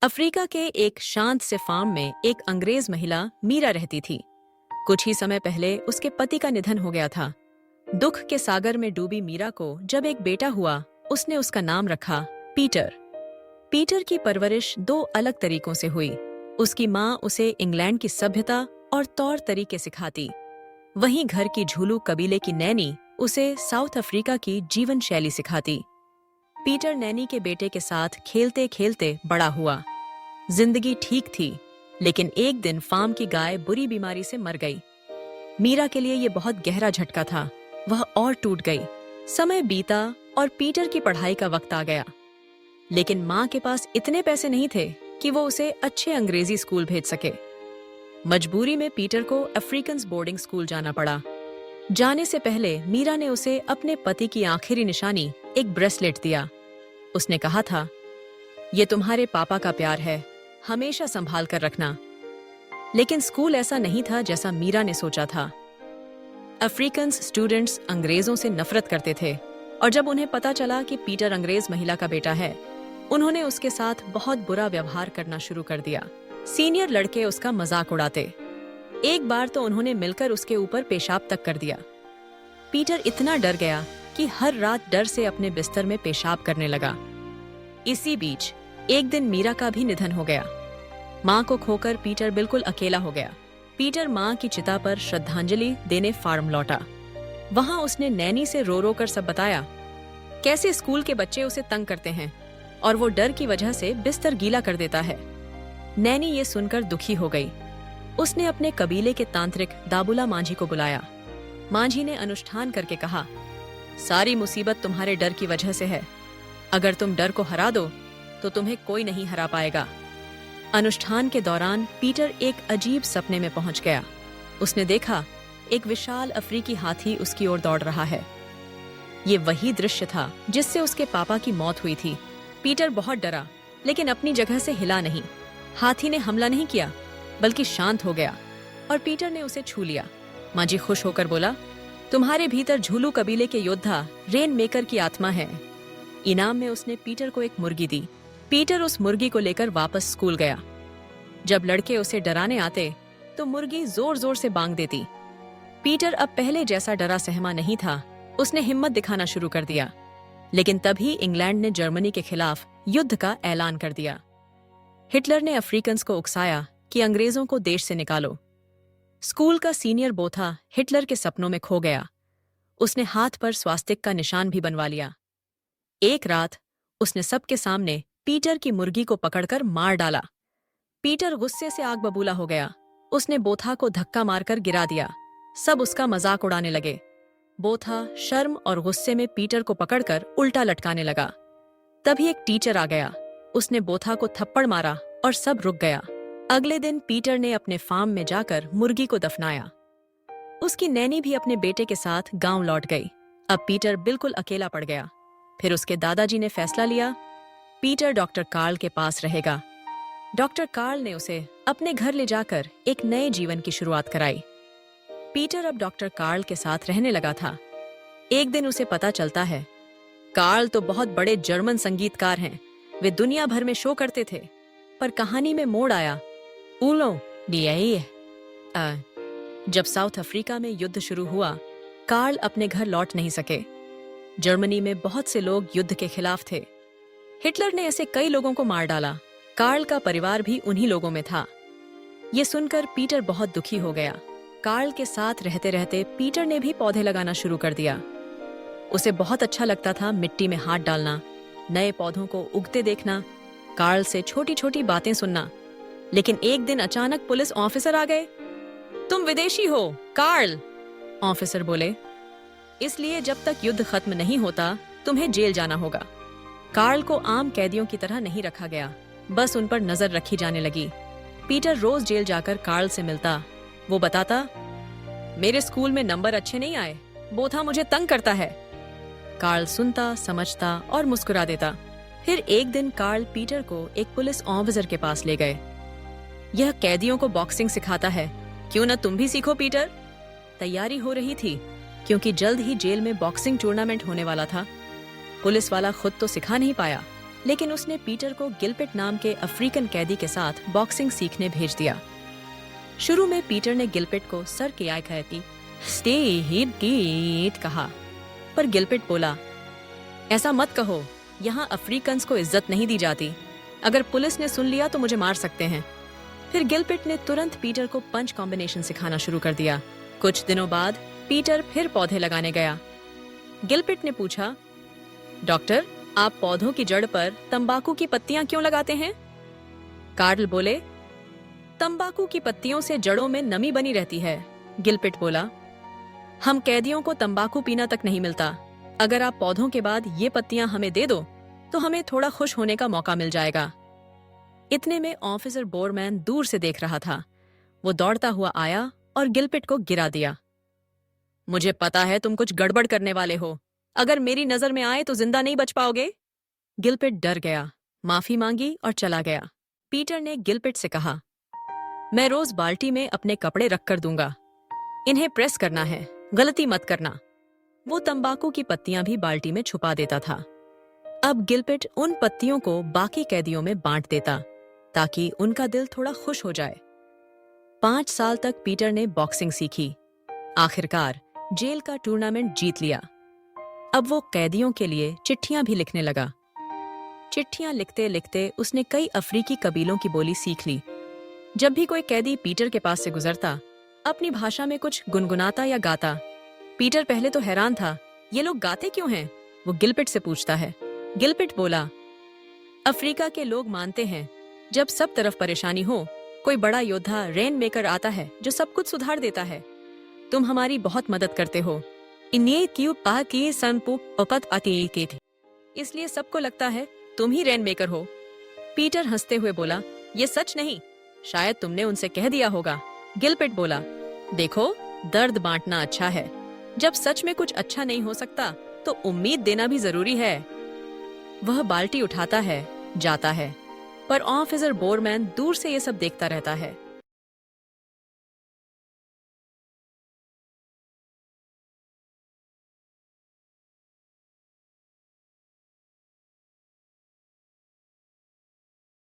Africa के एक शांत से फार्म में एक अंग्रेज महिला मीरा रहती थी। कुछ ही समय पहले उसके पति का निधन हो गया था। दुख के सागर में डूबी मीरा को जब एक बेटा हुआ, उसने उसका नाम रखा पीटर। पीटर की परवरिश दो अलग तरीकों से हुई। उसकी माँ उसे इंग्लैंड की सभ्यता और तौर तरीके सिखाती, वहीं घर की झूलू कबीले की नैनी उसे साउथ अफ्रीका की जीवन शैली सिखाती। पीटर नैनी के बेटे के साथ खेलते खेलते बड़ा हुआ। जिंदगी ठीक थी, लेकिन एक दिन फार्म की गाय बुरी बीमारी से मर गई। मीरा के लिए यह बहुत गहरा झटका था। वह और टूट गई। समय बीता और पीटर की पढ़ाई का वक्त आ गया, लेकिन माँ के पास इतने पैसे नहीं थे कि वो उसे अच्छे अंग्रेजी स्कूल भेज सके। मजबूरी में पीटर को अफ्रीकन बोर्डिंग स्कूल जाना पड़ा। जाने से पहले मीरा ने उसे अपने पति की आखिरी निशानी, एक ब्रेसलेट दिया। उसने कहा था, ये तुम्हारे पापा का प्यार है, हमेशा संभाल कर रखना। लेकिन स्कूल ऐसा नहीं था जैसा मीरा ने सोचा था। अफ्रीकन स्टूडेंट्स अंग्रेजों से नफरत करते थे, और जब उन्हें पता चला कि पीटर अंग्रेज महिला का बेटा है, उन्होंने उसके साथ बहुत बुरा व्यवहार करना शुरू कर दिया। सीनियर लड़के उसका मजाक उड़ाते। एक बार तो उन्होंने मिलकर उसके ऊपर पेशाब तक कर दिया। पीटर इतना डर गया कि हर रात डर से अपने बिस्तर में पेशाब करने लगा। इसी बीच एक दिन मीरा का भी निधन हो गया। माँ को खोकर पीटर बिल्कुल अकेला हो गया। पीटर माँ की चिता पर श्रद्धांजलि देने फार्म लौटा। वहां उसने नैनी से रो रो कर सब बताया, कैसे स्कूल के बच्चे उसे तंग करते हैं और वो डर की वजह से बिस्तर गीला कर देता है। नैनी ये सुनकर दुखी हो गई। उसने अपने कबीले के तांत्रिक दाबुला मांझी को बुलाया। मांझी ने अनुष्ठान करके कहा, सारी मुसीबत तुम्हारे डर की वजह से है। अगर तुम डर को हरा दो तो तुम्हें कोई नहीं हरा पाएगा। अनुष्ठान के दौरान पीटर एक अजीब सपने में पहुंच गया। उसने देखा, एक विशाल अफ्रीकी हाथी उसकी ओर दौड़ रहा है। ये वही दृश्य था जिससे उसके पापा की मौत हुई थी। पीटर बहुत डरा, लेकिन अपनी जगह से हिला नहीं। हाथी ने हमला नहीं किया, बल्कि शांत हो गया और पीटर ने उसे छू लिया। मांझी खुश होकर बोला, तुम्हारे भीतर झूलू कबीले के योद्धा रेन मेकर की आत्मा है। इनाम में उसने पीटर को एक मुर्गी दी। पीटर उस मुर्गी को लेकर वापस स्कूल गया। जब लड़के उसे डराने आते तो मुर्गी जोर जोर से बांग देती। पीटर अब पहले जैसा डरा सहमा नहीं था। उसने हिम्मत दिखाना शुरू कर दिया। लेकिन तभी इंग्लैंड ने जर्मनी के खिलाफ युद्ध का ऐलान कर दिया। हिटलर ने अफ्रीकन्स को उकसाया कि अंग्रेजों को देश से निकालो। स्कूल का सीनियर बोथा हिटलर के सपनों में खो गया। उसने हाथ पर स्वास्तिक का निशान भी बनवा लिया। एक रात उसने सबके सामने पीटर की मुर्गी को पकड़कर मार डाला। पीटर गुस्से से आग बबूला हो गया। उसने बोथा को धक्का मारकर गिरा दिया। सब उसका मजाक उड़ाने लगे। बोथा शर्म और गुस्से में पीटर को पकड़कर उल्टा लटकाने लगा। तभी एक टीचर आ गया। उसने बोथा को थप्पड़ मारा और सब रुक गया। अगले दिन पीटर ने अपने फार्म में जाकर मुर्गी को दफनाया। उसकी नैनी भी अपने बेटे के साथ गांव लौट गई। अब पीटर बिल्कुल अकेला पड़ गया। फिर उसके दादाजी ने फैसला लिया, पीटर डॉक्टर कार्ल के पास रहेगा। डॉक्टर कार्ल ने उसे अपने घर ले जाकर एक नए जीवन की शुरुआत कराई। पीटर अब डॉक्टर कार्ल के साथ रहने लगा था। एक दिन उसे पता चलता है, कार्ल तो बहुत बड़े जर्मन संगीतकार हैं। वे दुनिया भर में शो करते थे। पर कहानी में मोड़ आया। उलो जब साउथ अफ्रीका में युद्ध शुरू हुआ, कार्ल अपने घर लौट नहीं सके। जर्मनी में बहुत से लोग युद्ध के खिलाफ थे। हिटलर ने ऐसे कई लोगों को मार डाला। कार्ल का परिवार भी उन्हीं लोगों में था। ये सुनकर पीटर बहुत दुखी हो गया। कार्ल के साथ रहते रहते पीटर ने भी पौधे लगाना शुरू कर दिया। उसे बहुत अच्छा लगता था मिट्टी में हाथ डालना, नए पौधों को उगते देखना, कार्ल से छोटी छोटी बातें सुनना। लेकिन एक दिन अचानक पुलिस ऑफिसर आ गए। तुम विदेशी हो कार्ल, ऑफिसर बोले, इसलिए जब तक युद्ध खत्म नहीं होता तुम्हें जेल जाना होगा। कार्ल को आम कैदियों की तरह नहीं रखा गया, बस उन पर नजर रखी जाने लगी। पीटर रोज जेल जाकर कार्ल से मिलता। वो बताता, मेरे स्कूल में नंबर अच्छे नहीं आए, बोथा मुझे तंग करता है। कार्ल सुनता, समझता और मुस्कुरा देता। फिर एक दिन कार्ल पीटर को एक पुलिस ऑफिसर के पास ले गए। यह कैदियों को बॉक्सिंग सिखाता है, क्यों न तुम भी सीखो पीटर। तैयारी हो रही थी, क्योंकि जल्द ही जेल में बॉक्सिंग टूर्नामेंट होने वाला था। पुलिस वाला खुद तो सिखा नहीं पाया, लेकिन उसने पीटर को गिलपिट नाम के अफ्रीकन कैदी के साथ बॉक्सिंग सीखने भेज दिया। शुरू में पीटर ने गिलपिट को सर की आय कहती स्टे हिट गीत कहा, पर गिलपिट बोला, ऐसा मत कहो, यहाँ अफ्रीकन्स को इज्जत नहीं दी जाती। अगर पुलिस ने सुन लिया तो मुझे मार सकते हैं। फिर गिलपिट ने तुरंत पीटर को पंच कॉम्बिनेशन सिखाना शुरू कर दिया। कुछ दिनों बाद पीटर फिर पौधे लगाने गया। गिलपिट ने पूछा, डॉक्टर, आप पौधों की जड़ पर तंबाकू की पत्तियां क्यों लगाते हैं? कार्ल बोले, तंबाकू की पत्तियों से जड़ों में नमी बनी रहती है। गिलपिट बोला, हम कैदियों को तंबाकू पीना तक नहीं मिलता। अगर आप पौधों के बाद ये पत्तियां हमें दे दो तो हमें थोड़ा खुश होने का मौका मिल जाएगा। इतने में ऑफिसर बोरमैन दूर से देख रहा था। वो दौड़ता हुआ आया और गिलपिट को गिरा दिया। मुझे पता है तुम कुछ गड़बड़ करने वाले हो। अगर मेरी नजर में आए तो जिंदा नहीं बच पाओगे। गिलपिट डर गया, माफी मांगी और चला गया। पीटर ने गिलपिट से कहा, मैं रोज बाल्टी में अपने कपड़े रख कर दूंगा। इन्हें प्रेस करना है, गलती मत करना। वो तंबाकू की पत्तियां भी बाल्टी में छुपा देता था। अब गिलपिट उन पत्तियों को बाकी कैदियों में बांट देता ताकि उनका दिल थोड़ा खुश हो जाए। 5 साल तक पीटर ने बॉक्सिंग सीखी। आखिरकार जेल का टूर्नामेंट जीत लिया। अब वो कैदियों के लिए चिट्ठियां भी लिखने लगा। चिट्ठियां लिखते लिखते उसने कई अफ्रीकी कबीलों की बोली सीख ली। जब भी कोई कैदी पीटर के पास से गुजरता, अपनी भाषा में कुछ गुनगुनाता या गाता। पीटर पहले तो हैरान था, ये लोग गाते क्यों हैं? वो गिलपिट से पूछता है। गिलपिट बोला, अफ्रीका के लोग मानते हैं जब सब तरफ परेशानी हो, कोई बड़ा योद्धा रेन मेकर आता है जो सब कुछ सुधार देता है। तुम हमारी बहुत मदद करते हो। इसलिए सबको लगता है तुम ही रेन मेकर हो। पीटर हंसते हुए बोला, ये सच नहीं, शायद तुमने उनसे कह दिया होगा। गिलपिट बोला, देखो, दर्द बांटना अच्छा है। जब सच में कुछ अच्छा नहीं हो सकता तो उम्मीद देना भी जरूरी है। वह बाल्टी उठाता है, जाता है, पर ऑफिसर बोरमैन दूर से ये सब देखता रहता है।